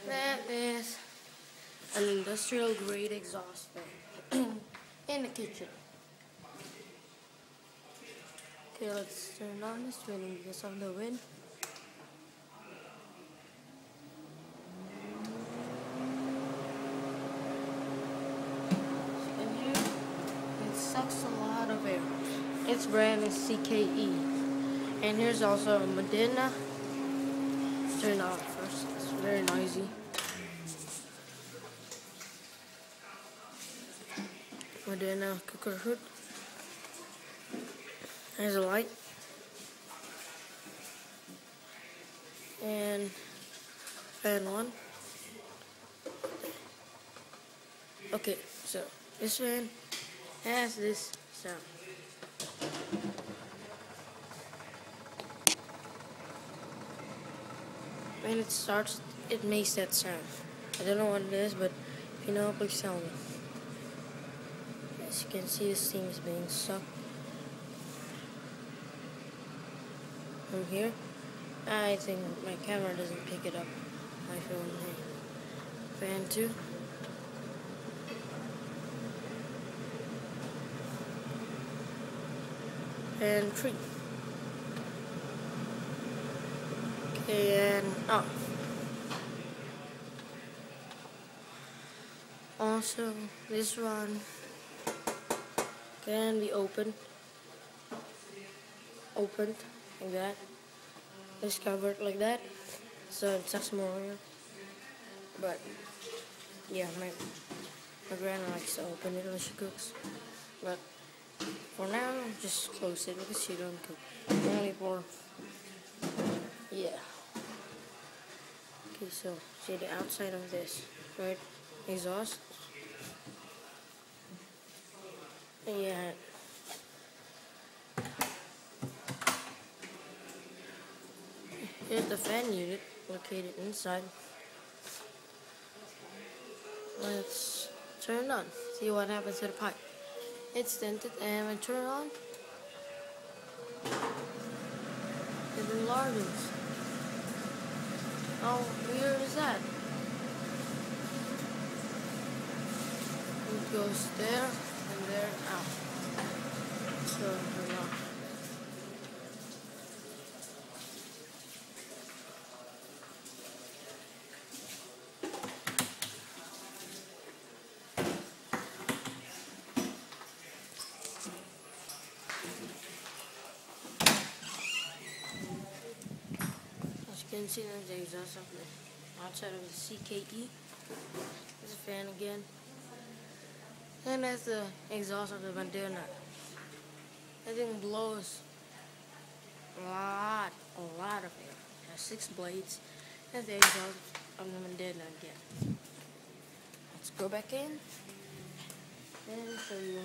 That is an industrial grade exhaust fan in the kitchen. Okay, let's turn on this spinning because of the wind. Spin here. It sucks a lot of air. Its brand is CKE. And here's also a Medina. Turn it on first. It's very noisy. Medina cooker hood. There's a light. And fan one. Okay, so this fan has this sound. When it starts, it makes that sound. I don't know what it is, but if you know, please tell me. As you can see, the steam is being sucked from here. I think my camera doesn't pick it up. My phone. Fan 2. And 3. Okay, and also, this one can be opened like that. It's covered like that, so it sucks more air. But yeah, my grandma likes to open it when she cooks. But for now, just close it because she don't cook. Only for Okay, so see the outside of this, right? Exhaust. Yeah. Here's the fan unit located inside. Let's turn it on. See what happens to the pipe. It's tinted, and when I turn it on, it enlarges. How weird is that? It goes there and there and out. So turn on. As you can see, there's the exhaust of the outside of the CKE. There's a fan again. And that's the exhaust of the Medina. That thing blows a lot of air. It has 6 blades. That's the exhaust of the Medina again. Let's go back in and show you